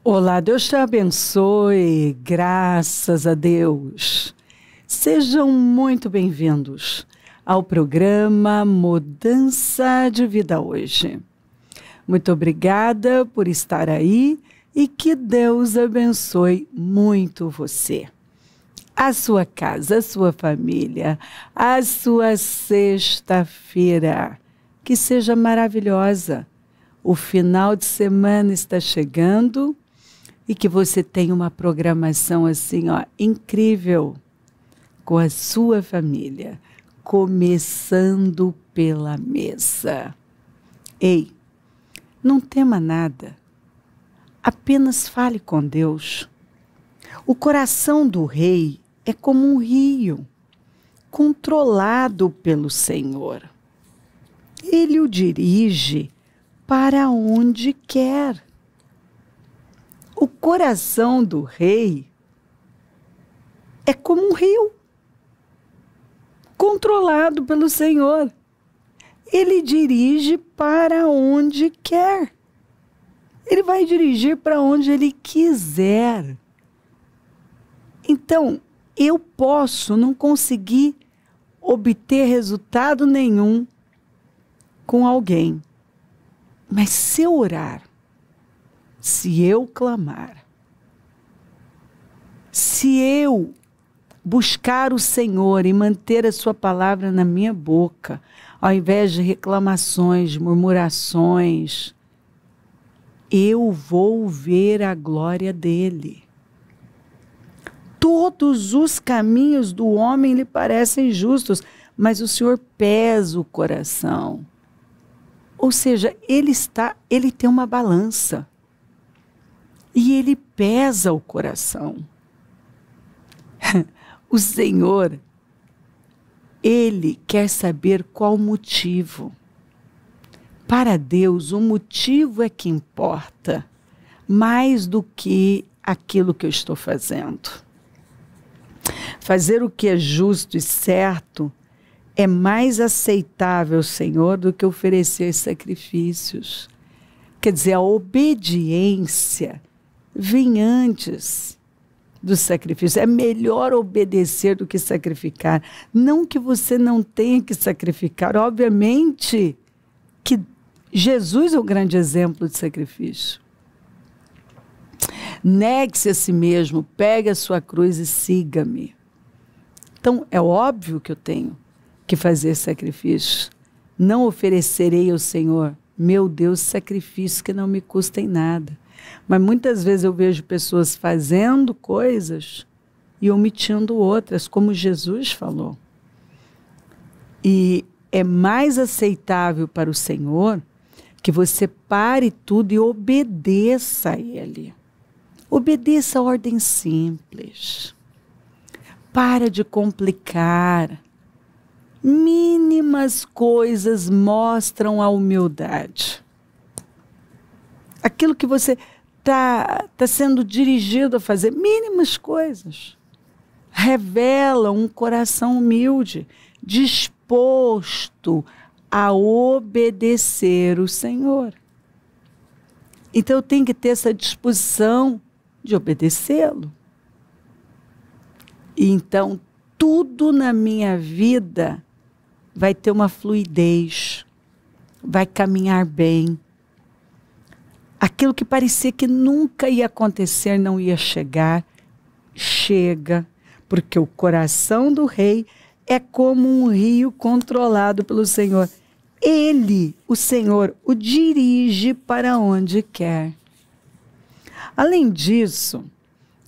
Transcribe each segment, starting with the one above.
Olá, Deus te abençoe, graças a Deus. Sejam muito bem-vindos ao programa Mudança de Vida Hoje. Muito obrigada por estar aí e que Deus abençoe muito você, a sua casa, a sua família, a sua sexta-feira. Que seja maravilhosa. O final de semana está chegando. E que você tenha uma programação assim, incrível com a sua família, começando pela mesa. Ei, não tema nada, apenas fale com Deus. O coração do rei é como um rio, controlado pelo Senhor. Ele o dirige para onde quer. O coração do rei é como um rio, controlado pelo Senhor. Ele dirige para onde quer. Ele vai dirigir para onde ele quiser. Então, eu posso não conseguir obter resultado nenhum com alguém, mas se eu orar, se eu clamar, se eu buscar o Senhor e manter a sua palavra na minha boca, ao invés de reclamações, murmurações, eu vou ver a glória dele. Todos os caminhos do homem lhe parecem justos, mas o Senhor pesa o coração. Ou seja, ele tem uma balança. E ele pesa o coração. O Senhor, ele quer saber qual o motivo. Para Deus, o motivo é que importa, mais do que aquilo que eu estou fazendo. Fazer o que é justo e certo é mais aceitável, Senhor, do que oferecer sacrifícios. Quer dizer, a obediência vem antes do sacrifício. É melhor obedecer do que sacrificar. Não que você não tenha que sacrificar. Obviamente que Jesus é o grande exemplo de sacrifício. Negue-se a si mesmo, pegue a sua cruz e siga-me. Então, é óbvio que eu tenho que fazer sacrifício. Não oferecerei ao Senhor, meu Deus, sacrifícios que não me custem nada. Mas muitas vezes eu vejo pessoas fazendo coisas e omitindo outras, como Jesus falou. E é mais aceitável para o Senhor que você pare tudo e obedeça a Ele. Obedeça a ordem simples. Para de complicar. Mínimas coisas mostram a humildade. Aquilo que você está sendo dirigido a fazer, mínimas coisas, revelam um coração humilde, disposto a obedecer o Senhor. Então eu tenho que ter essa disposição de obedecê-lo. E então tudo na minha vida vai ter uma fluidez, vai caminhar bem. Aquilo que parecia que nunca ia acontecer, não ia chegar, chega, porque o coração do rei é como um rio controlado pelo Senhor. Ele, o Senhor, o dirige para onde quer. Além disso,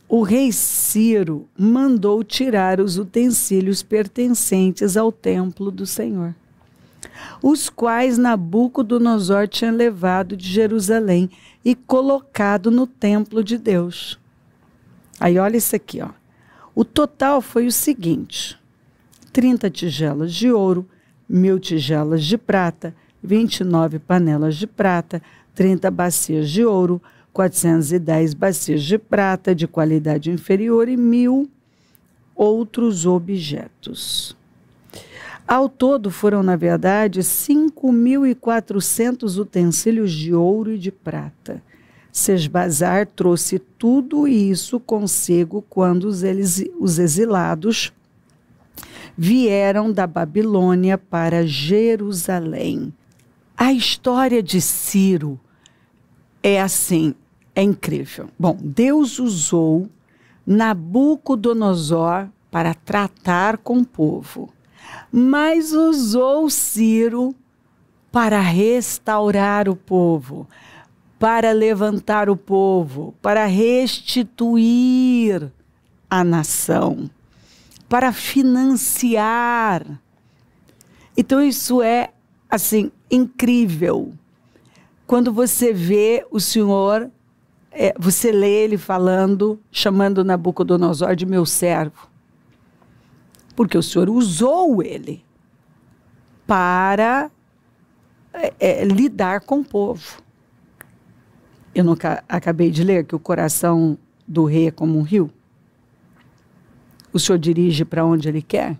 o rei Ciro mandou tirar os utensílios pertencentes ao templo do Senhor, os quais Nabucodonosor tinha levado de Jerusalém e colocado no templo de Deus. Aí olha isso aqui, ó. O total foi o seguinte: 30 tigelas de ouro, 1000 tigelas de prata, 29 panelas de prata, 30 bacias de ouro, 410 bacias de prata de qualidade inferior e 1000 outros objetos. Ao todo foram, na verdade, 5.400 utensílios de ouro e de prata, Sesbazar trouxe tudo isso consigo quando os exilados vieram da Babilônia para Jerusalém. A história de Ciro é assim, é incrível. Bom, Deus usou Nabucodonosor para tratar com o povo, mas usou Ciro para restaurar o povo, para levantar o povo, para restituir a nação, para financiar. Então isso é, assim, incrível. Quando você vê o Senhor, você lê ele falando, chamando Nabucodonosor de meu servo, porque o Senhor usou ele para lidar com o povo. Eu nunca acabei de ler que o coração do rei é como um rio. O Senhor dirige para onde ele quer.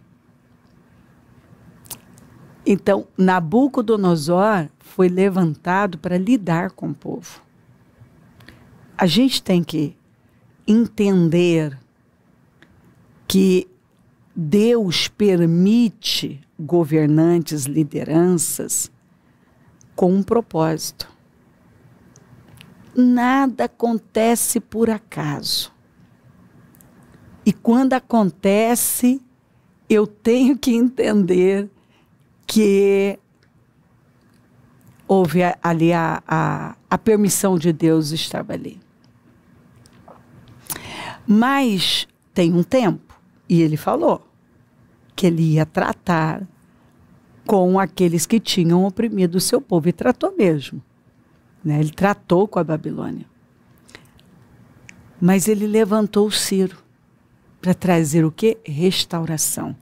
Então, Nabucodonosor foi levantado para lidar com o povo. A gente tem que entender que Deus permite governantes, lideranças, com um propósito. Nada acontece por acaso. E quando acontece, eu tenho que entender que houve ali a permissão de Deus estava ali. Mas tem um tempo, e ele falou que ele ia tratar com aqueles que tinham oprimido o seu povo, e tratou mesmo. Né? Ele tratou com a Babilônia. Mas ele levantou Ciro para trazer o quê? Restauração.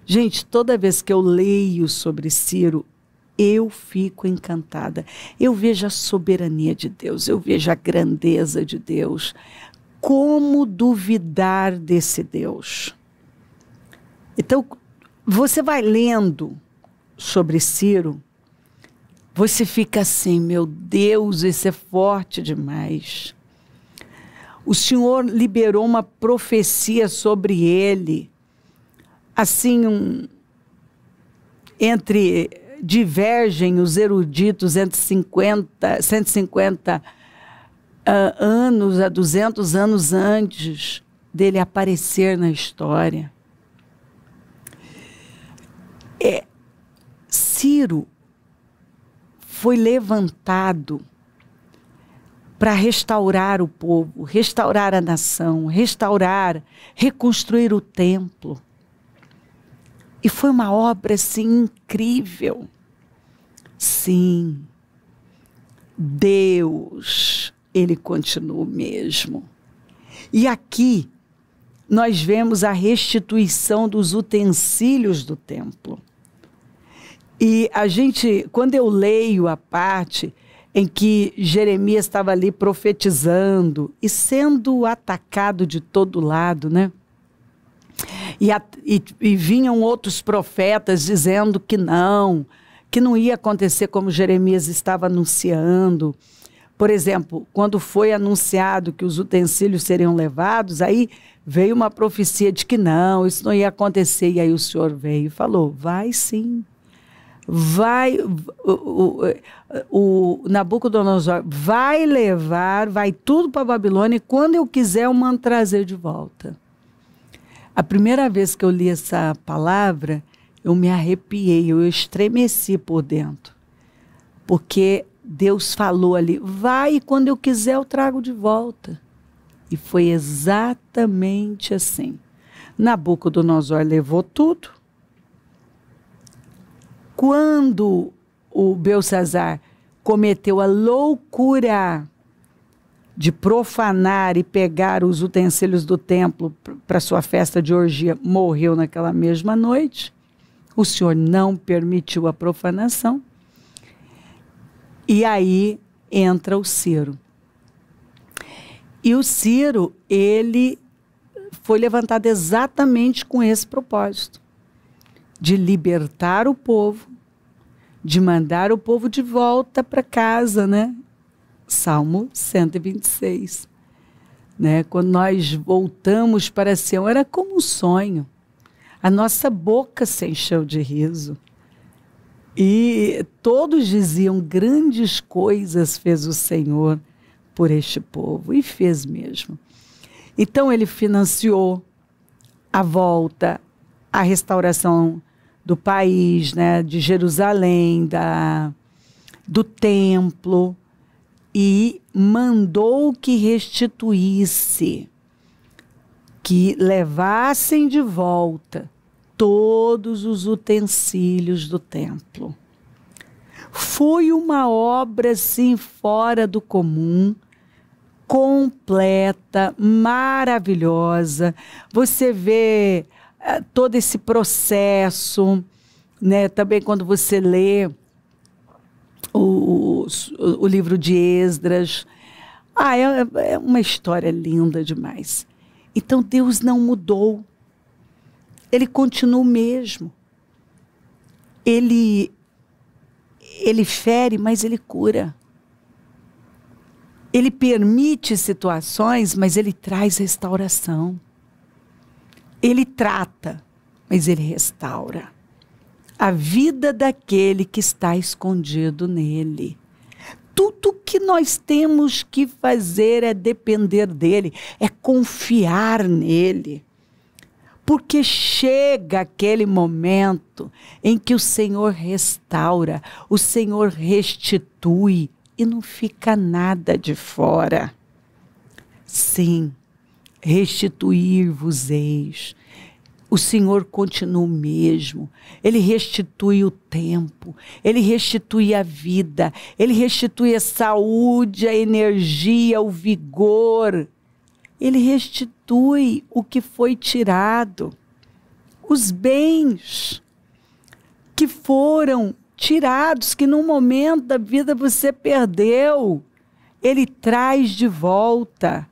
Gente, toda vez que eu leio sobre Ciro, eu fico encantada. Eu vejo a soberania de Deus, eu vejo a grandeza de Deus. Como duvidar desse Deus? Então, você vai lendo sobre Ciro, você fica assim, meu Deus, esse é forte demais. O Senhor liberou uma profecia sobre ele, assim, divergem os eruditos entre 150 anos a 200 anos antes dele aparecer na história. Ciro foi levantado para restaurar o povo, restaurar a nação, reconstruir o templo. E foi uma obra, assim, incrível. Sim, Deus, ele continua o mesmo. E aqui nós vemos a restituição dos utensílios do templo. E quando eu leio a parte em que Jeremias estava ali profetizando e sendo atacado de todo lado, né? E vinham outros profetas dizendo que não ia acontecer como Jeremias estava anunciando. Por exemplo, quando foi anunciado que os utensílios seriam levados, aí veio uma profecia de que não, isso não ia acontecer. E aí o Senhor veio e falou, vai sim. Vai, o Nabucodonosor vai levar, vai tudo para a Babilônia, e quando eu quiser eu mando trazer de volta. A primeira vez que eu li essa palavra, eu me arrepiei, eu estremeci por dentro. Porque Deus falou ali, vai e quando eu quiser eu trago de volta. E foi exatamente assim. Nabucodonosor levou tudo. Quando o Belsazzar cometeu a loucura de profanar e pegar os utensílios do templo para sua festa de orgia, morreu naquela mesma noite, o Senhor não permitiu a profanação. E aí entra o Ciro. E o Ciro, ele foi levantado exatamente com esse propósito, de libertar o povo, de mandar o povo de volta para casa, né? Salmo 126. Né? Quando nós voltamos para Sião, era como um sonho. A nossa boca se encheu de riso. E todos diziam, grandes coisas fez o Senhor por este povo. E fez mesmo. Então ele financiou a volta, a restauração do país, né, de Jerusalém, do templo, e mandou que restituísse, que levassem de volta todos os utensílios do templo. Foi uma obra, assim, fora do comum, completa, maravilhosa. Você vê todo esse processo, né? Também quando você lê o livro de Esdras. É uma história linda demais. Então Deus não mudou. Ele continua o mesmo. Ele fere, mas ele cura. Ele permite situações, mas ele traz restauração. Ele trata, mas ele restaura a vida daquele que está escondido nele. Tudo que nós temos que fazer é depender dele, é confiar nele. Porque chega aquele momento em que o Senhor restaura, o Senhor restitui e não fica nada de fora. Sim, restituir-vos-eis. O Senhor continua o mesmo. Ele restitui o tempo, ele restitui a vida, ele restitui a saúde, a energia, o vigor. Ele restitui o que foi tirado, os bens que foram tirados, que num momento da vida você perdeu. Ele traz de volta.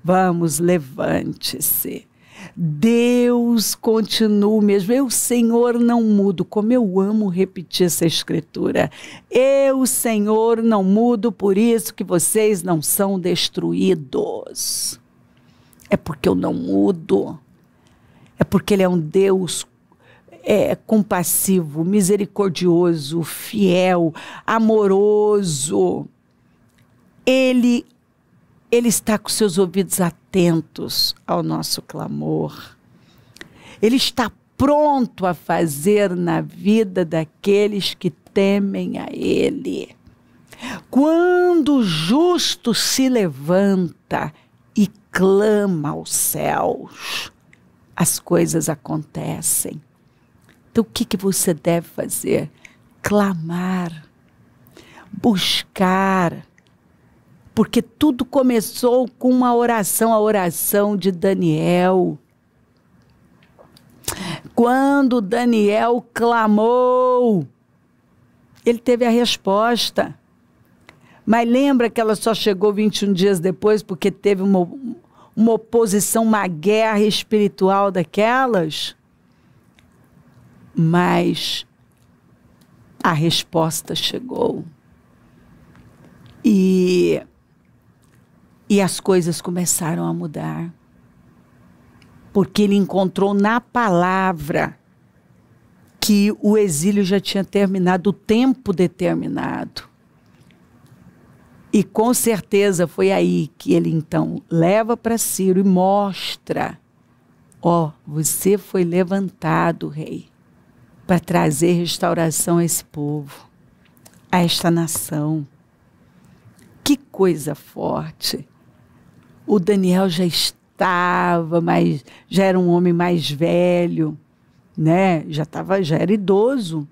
Vamos, levante-se. Deus continua mesmo. Eu, Senhor, não mudo. Como eu amo repetir essa escritura. Eu, Senhor, não mudo, por isso que vocês não são destruídos. É porque eu não mudo. É porque Ele é um Deus compassivo, misericordioso, fiel, amoroso. Ele está com seus ouvidos atentos ao nosso clamor. Ele está pronto a fazer na vida daqueles que temem a Ele. Quando o justo se levanta e clama aos céus, as coisas acontecem. Então, o que você deve fazer? Clamar, buscar. Porque tudo começou com uma oração, a oração de Daniel. Quando Daniel clamou, ele teve a resposta. Mas lembra que ela só chegou 21 dias depois porque teve uma oposição, uma guerra espiritual daquelas? Mas a resposta chegou. E as coisas começaram a mudar. Porque ele encontrou na palavra que o exílio já tinha terminado, o tempo determinado. E com certeza foi aí que ele então leva para Ciro e mostra: você foi levantado, rei, para trazer restauração a esse povo, a esta nação. Que coisa forte! O Daniel já era um homem mais velho, né? Já era idoso,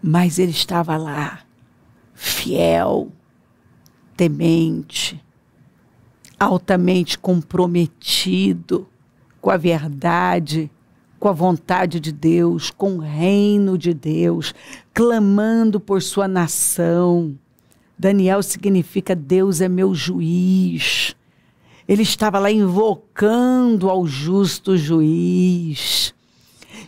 mas ele estava lá, fiel, temente, altamente comprometido com a verdade, com a vontade de Deus, com o reino de Deus, clamando por sua nação. Daniel significa Deus é meu juiz. Ele estava lá invocando ao justo juiz.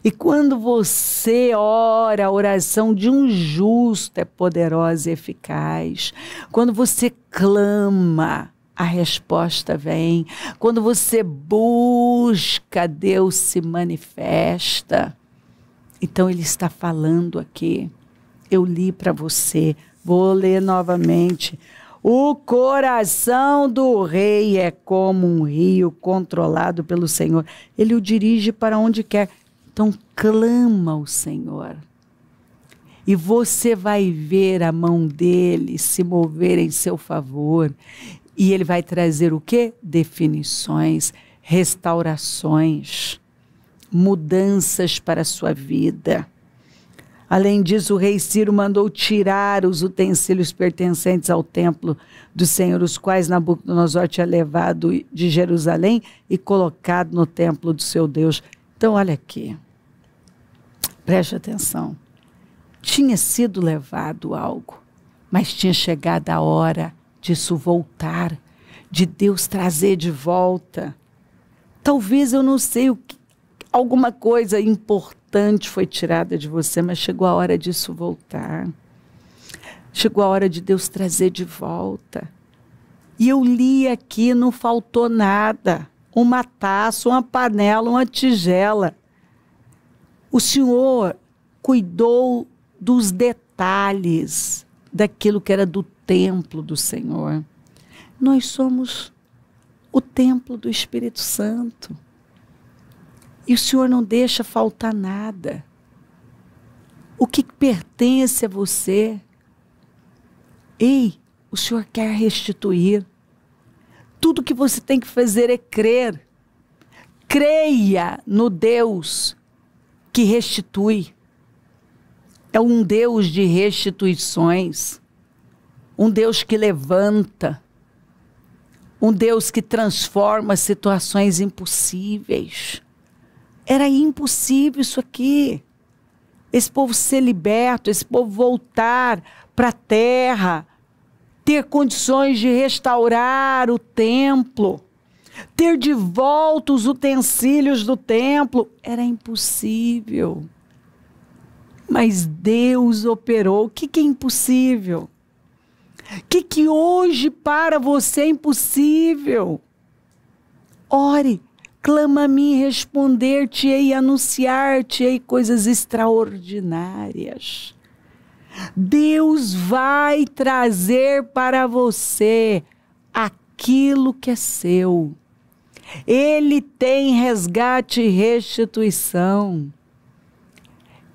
E quando você ora, a oração de um justo é poderosa e eficaz. Quando você clama, a resposta vem. Quando você busca, Deus se manifesta. Então ele está falando aqui. Eu li para você, vou ler novamente. O coração do rei é como um rio controlado pelo Senhor. Ele o dirige para onde quer. Então clama ao Senhor. E você vai ver a mão dele se mover em seu favor. E ele vai trazer o quê? Definições, restaurações, mudanças para a sua vida. Além disso, o rei Ciro mandou tirar os utensílios pertencentes ao templo do Senhor, os quais Nabucodonosor tinha levado de Jerusalém e colocado no templo do seu Deus. Então, olha aqui, preste atenção. Tinha sido levado algo, mas tinha chegado a hora disso voltar, de Deus trazer de volta. Talvez, eu não sei, alguma coisa importante foi tirada de você, mas chegou a hora disso voltar. Chegou a hora de Deus trazer de volta. E eu li aqui, não faltou nada. Uma taça, uma panela, uma tigela. O Senhor cuidou dos detalhes daquilo que era do templo do Senhor. Nós somos o templo do Espírito Santo. E o Senhor não deixa faltar nada. O que pertence a você, ei, o Senhor quer restituir. Tudo que você tem que fazer é crer. Creia no Deus que restitui. É um Deus de restituições. Um Deus que levanta. Um Deus que transforma situações impossíveis. Era impossível isso aqui. Esse povo ser liberto, esse povo voltar para a terra, ter condições de restaurar o templo, ter de volta os utensílios do templo. Era impossível. Mas Deus operou. O que é impossível? O que hoje para você é impossível? Ore. Clama a mim, responder-te-ei, anunciar-te-ei coisas extraordinárias. Deus vai trazer para você aquilo que é seu. Ele tem resgate e restituição.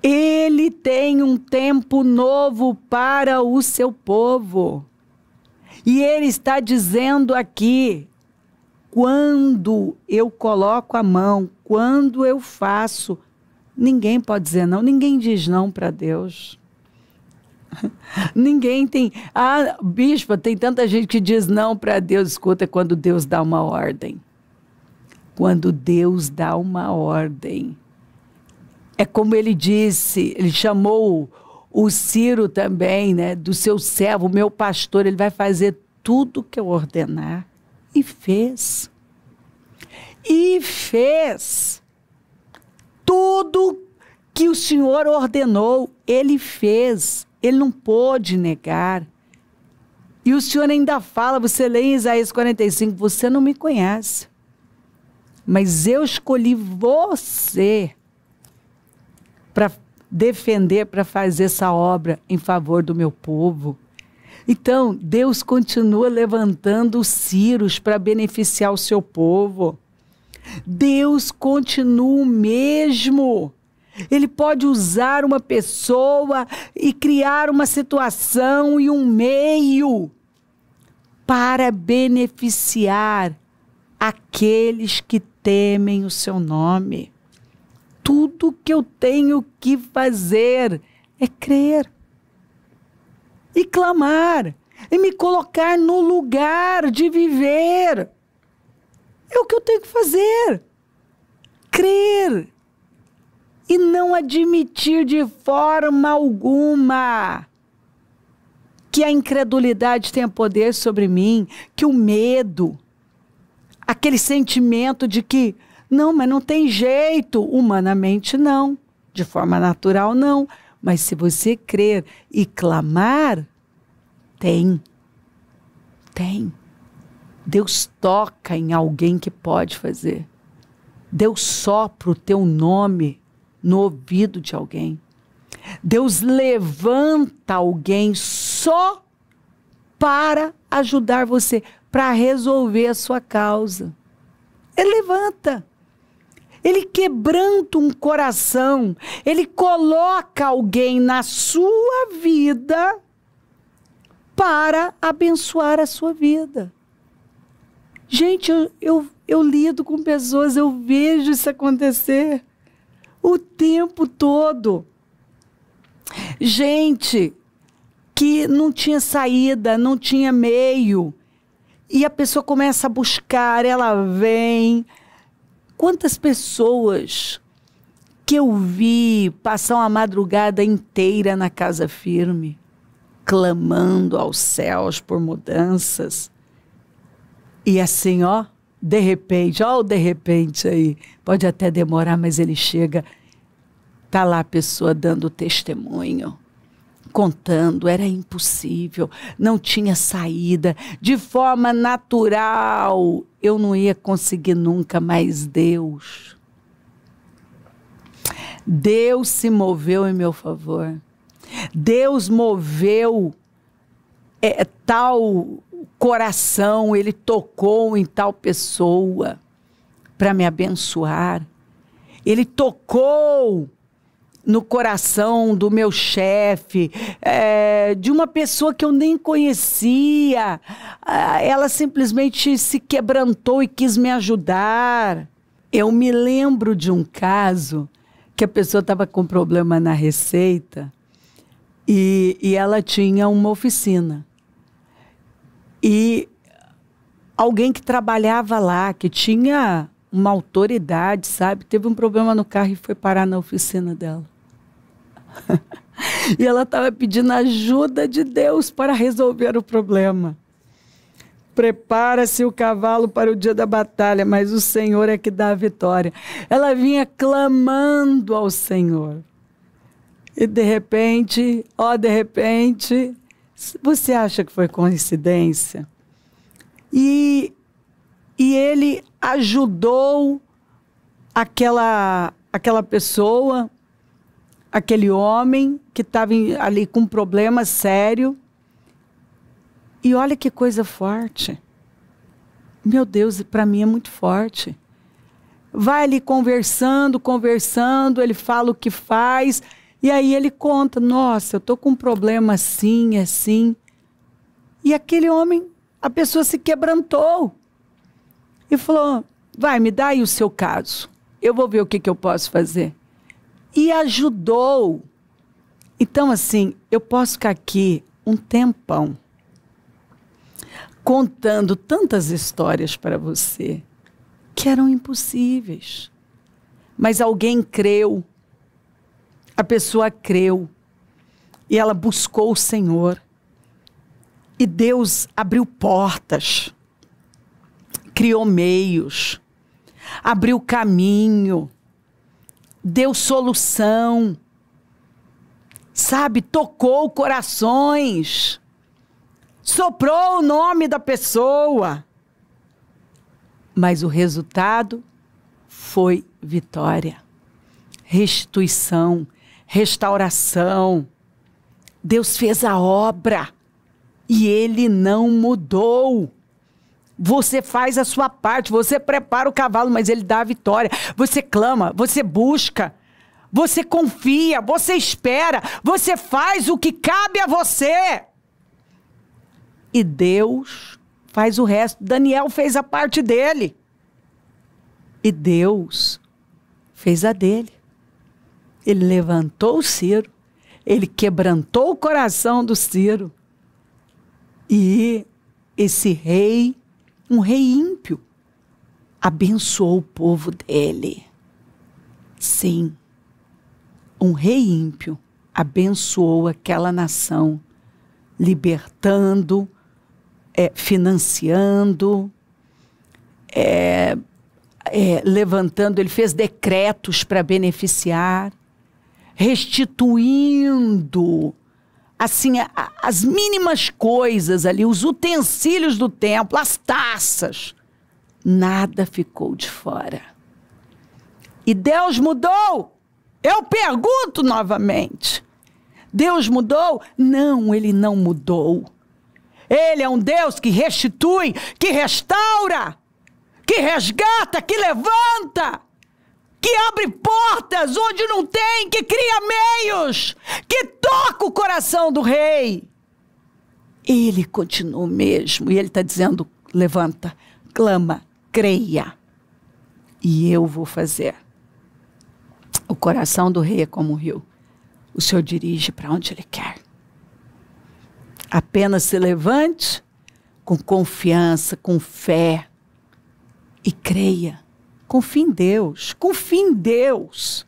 Ele tem um tempo novo para o seu povo. E ele está dizendo aqui, quando eu coloco a mão, quando eu faço, ninguém pode dizer não, ninguém diz não para Deus. Ninguém tem... Ah, bispa, tem tanta gente que diz não para Deus. Escuta, quando Deus dá uma ordem. Quando Deus dá uma ordem. É como ele disse, ele chamou o Ciro também, né, do seu servo, o meu pastor, ele vai fazer tudo que eu ordenar. E fez. E fez. Tudo que o Senhor ordenou, ele fez. Ele não pôde negar. E o Senhor ainda fala, você lê em Isaías 45, você não me conhece, mas eu escolhi você para defender, para fazer essa obra em favor do meu povo. Então, Deus continua levantando os Ciros para beneficiar o seu povo. Deus continua o mesmo. Ele pode usar uma pessoa e criar uma situação e um meio para beneficiar aqueles que temem o seu nome. Tudo que eu tenho que fazer é crer. E clamar, e me colocar no lugar de viver. É o que eu tenho que fazer. Crer. E não admitir de forma alguma que a incredulidade tenha poder sobre mim, que o medo, aquele sentimento de que, não, mas não tem jeito, humanamente não. De forma natural, não. Mas se você crer e clamar, tem. Deus toca em alguém que pode fazer. Deus sopra o teu nome no ouvido de alguém. Deus levanta alguém só para ajudar você, para resolver a sua causa. Ele levanta. Ele quebranta um coração. Ele coloca alguém na sua vida para abençoar a sua vida. Gente, eu lido com pessoas, eu vejo isso acontecer o tempo todo. Gente que não tinha saída, não tinha meio. E a pessoa começa a buscar, ela vem. Quantas pessoas que eu vi passar uma madrugada inteira na Casa Firme, clamando aos céus por mudanças. E assim, ó, de repente, ó o de repente aí, pode até demorar, mas ele chega, tá lá a pessoa dando testemunho, contando, era impossível, não tinha saída, de forma natural, eu não ia conseguir nunca, mas Deus se moveu em meu favor. Deus moveu tal coração, Ele tocou em tal pessoa para me abençoar. Ele tocou no coração do meu chefe, de uma pessoa que eu nem conhecia. Ela simplesmente se quebrantou e quis me ajudar. Eu me lembro de um caso que a pessoa estava com problema na receita e ela tinha uma oficina. E alguém que trabalhava lá, que tinha uma autoridade, sabe? Teve um problema no carro e foi parar na oficina dela. E ela estava pedindo ajuda de Deus para resolver o problema. Prepara-se o cavalo para o dia da batalha, mas o Senhor é que dá a vitória. Ela vinha clamando ao Senhor. E de repente, você acha que foi coincidência? E ele ajudou aquela pessoa, aquele homem que estava ali com um problema sério. E olha que coisa forte. Meu Deus, para mim é muito forte. Vai ali conversando, ele fala o que faz, e aí ele conta, nossa, eu estou com um problema assim, assim. E aquele homem, a pessoa se quebrantou. E falou, vai, me dá aí o seu caso. Eu vou ver o que eu posso fazer. E ajudou. Então, assim, eu posso ficar aqui um tempão contando tantas histórias para você que eram impossíveis. Mas alguém creu, a pessoa creu e ela buscou o Senhor. E Deus abriu portas, criou meios, abriu caminho, deu solução, sabe, tocou corações. Soprou o nome da pessoa. Mas o resultado foi vitória, restituição, restauração. Deus fez a obra e Ele não mudou. Você faz a sua parte, você prepara o cavalo, mas Ele dá a vitória. Você clama, você busca, você confia, você espera, você faz o que cabe a você. E Deus faz o resto. Daniel fez a parte dele. E Deus fez a dele. Ele levantou o Ciro. Ele quebrantou o coração do Ciro. E esse rei, um rei ímpio, abençoou o povo dele. Sim, um rei ímpio abençoou aquela nação, libertando, financiando, levantando, ele fez decretos para beneficiar. restituindo, assim, as mínimas coisas ali, os utensílios do templo, as taças. Nada ficou de fora. E Deus mudou? Eu pergunto novamente. Deus mudou? Não, Ele não mudou. Ele é um Deus que restitui, que restaura, que resgata, que levanta, que abre portas onde não tem, que cria meios, que toca o coração do rei. Ele continua o mesmo. E Ele está dizendo, levanta, clama, creia. E eu vou fazer. O coração do rei é como um rio. O Senhor dirige para onde Ele quer. Apenas se levante com confiança, com fé e creia. Confie em Deus, confie em Deus.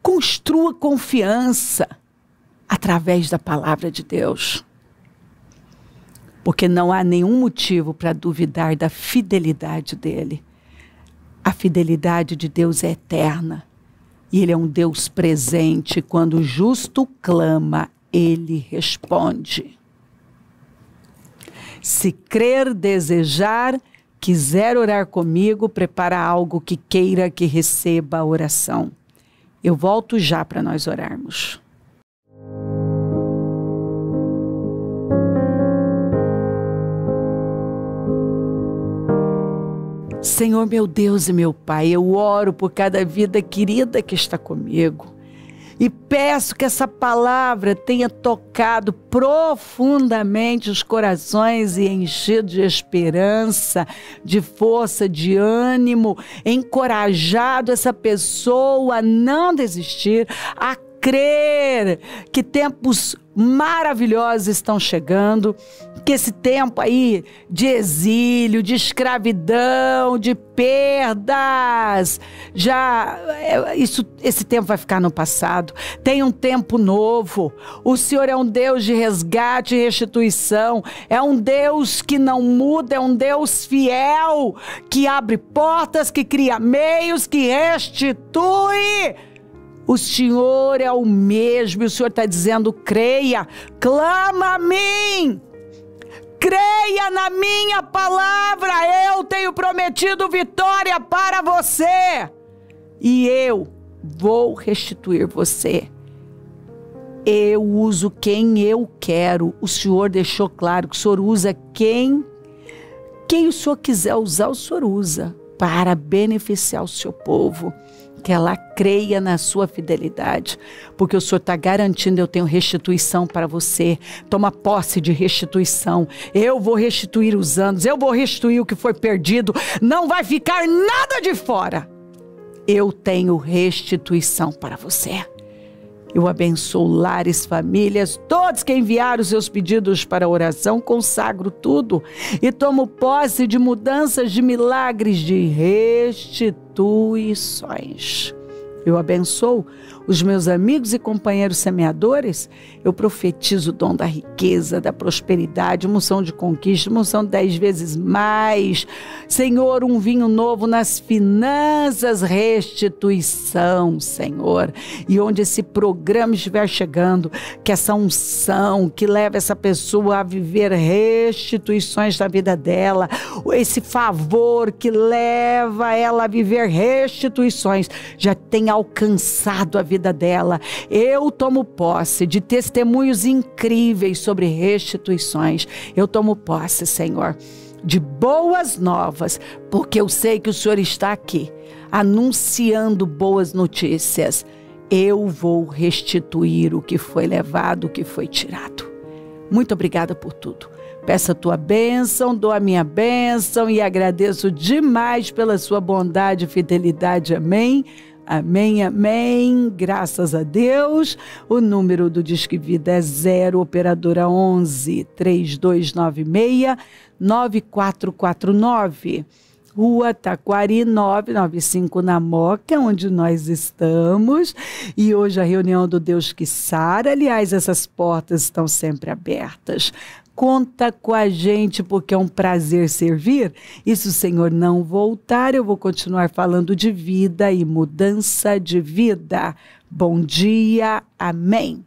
Construa confiança através da palavra de Deus. Porque não há nenhum motivo para duvidar da fidelidade dEle. A fidelidade de Deus é eterna. E Ele é um Deus presente. Quando o justo clama, Ele responde. Se crer, desejar, quiser orar comigo, prepara algo que queira que receba a oração. Eu volto já para nós orarmos. Senhor, meu Deus e meu Pai, eu oro por cada vida querida que está comigo. E peço que essa palavra tenha tocado profundamente os corações e enchido de esperança, de força, de ânimo, encorajado essa pessoa a não desistir, a crer que tempos maravilhosos estão chegando, que esse tempo aí de exílio, de escravidão, de perdas, esse tempo vai ficar no passado. Tem um tempo novo. O Senhor é um Deus de resgate e restituição. É um Deus que não muda, é um Deus fiel, que abre portas, que cria meios, que restitui. O Senhor é o mesmo, e o Senhor está dizendo, creia, clama a mim, creia na minha palavra, eu tenho prometido vitória para você, e eu vou restituir você. Eu uso quem eu quero. O Senhor deixou claro que o Senhor usa quem o Senhor quiser usar, o Senhor usa para beneficiar o seu povo. Que ela creia na sua fidelidade, porque o Senhor está garantindo, eu tenho restituição para você. Toma posse de restituição. Eu vou restituir os anos, eu vou restituir o que foi perdido, não vai ficar nada de fora. Eu tenho restituição para você. Eu abençoo lares, famílias, todos que enviaram os seus pedidos para oração, consagro tudo e tomo posse de mudanças, de milagres, de restituições. Eu abençoo os meus amigos e companheiros semeadores. Eu profetizo o dom da riqueza, da prosperidade, unção de conquista, unção 10 vezes mais. Senhor, um vinho novo nas finanças, restituição, Senhor. E onde esse programa estiver chegando, que essa unção que leva essa pessoa a viver restituições da vida dela, esse favor que leva ela a viver restituições, já tenha alcançado a vida dela. Eu tomo posse de testemunhos incríveis sobre restituições. Eu tomo posse, Senhor, de boas novas, porque eu sei que o Senhor está aqui, anunciando boas notícias. Eu vou restituir o que foi levado, o que foi tirado. Muito obrigada por tudo. Peço a tua bênção, dou a minha bênção e agradeço demais pela sua bondade e fidelidade. Amém. Amém, amém, graças a Deus. O número do Disque Vida é 0, operadora 11 3296 9449. Rua Taquari 995 na Moca, onde nós estamos. E hoje a reunião do Deus que Sara, aliás, essas portas estão sempre abertas. conta com a gente, porque é um prazer servir. E se o Senhor não voltar, eu vou continuar falando de vida e mudança de vida. Bom dia, amém.